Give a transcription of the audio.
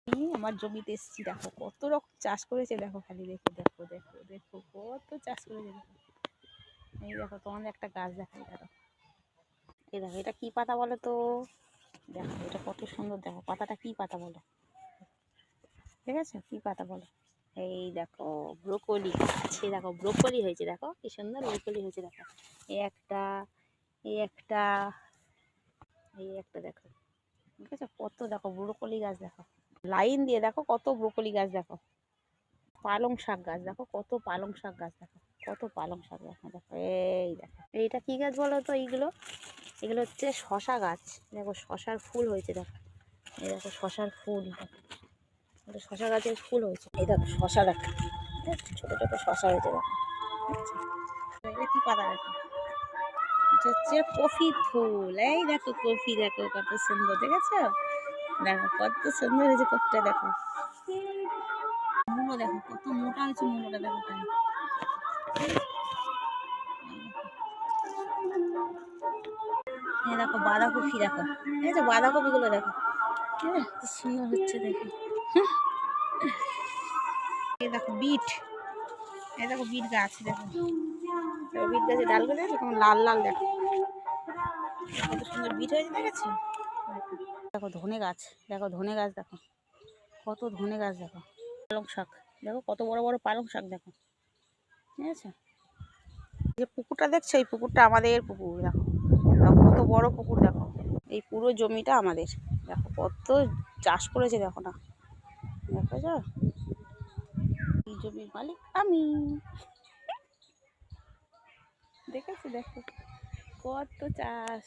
আমি আমার জমিতে এসেছি, দেখো কত রকম চাষ করেছে, দেখো খালি দেখো দেখো দেখো দেখো কত চাষ করেছে দেখো। এই দেখো তোমাদের একটা গাছ দেখাই, দেখো এই দেখো এটা কি পাতা বলো তো? দেখো এটা কত সুন্দর, দেখো পাতাটা কি পাতা বলো? ঠিক আছে, কি পাতা বলো? এই দেখো ব্রোকলি গাছ, দেখো ব্রোকলি হয়েছে, দেখো কি সুন্দর ব্রোকলি হয়েছে, দেখো এই একটা, এই একটা, এই একটা, দেখো ঠিক আছে কত, দেখো ব্রোকলি গাছ দেখো লাইন দিয়ে, দেখো কত ব্রোকলি গাছ দেখো। পালং শাক গাছ দেখো, কত পালং শাক গাছ দেখো, কত পালং শাক দেখো দেখো। এই দেখো এইটা কি গাছ বলো তো? এইগুলো এগুলো হচ্ছে শশা গাছ, দেখো শশার ফুল হয়েছে দেখো। এই দেখো শশার ফুল, এটা শশা গাছের ফুল হয়েছে। এই দেখো শশা দেখো, ছোট ছোট শশা হয়েছে দেখো। এটা কি পাতা দেখো? এটা হচ্ছে কফি ফুল। এই দেখো কফি, দেখো কত সুন্দর, দেখেছো? দেখো কত সুন্দর হয়েছে কফিটা, দেখো মূলো দেখো কত মোটা হয়েছে, মূলোটা দেখো খালি। এই দেখো বাঁধাকপি দেখো, এই যে বাঁধাকপিগুলো দেখো, হ্যাঁ কি সুন্দর হচ্ছে দেখো। এই দেখো বিট, এই দেখো বিট গাছ দেখো, বিট গাছের ডালগুলো দেখো লাল লাল, দেখো কত সুন্দর বিট হয়েছে, দেখেছো? দেখো ধনে গাছ, দেখো ধনে গাছ দেখো, কত ধনে গাছ দেখো। পালং শাক দেখো, কত বড় বড় পালং শাক দেখো, ঠিক আছে? যে পুকুরটা দেখছো, এই পুকুরটা আমাদের পুকুর, দেখো কত বড় পুকুর দেখো। এই পুরো জমিটা আমাদের, দেখো কত চাষ করেছে দেখো না, দেখো যা এই জমির মালিক আমি, দেখেছো? দেখো কত চাষ।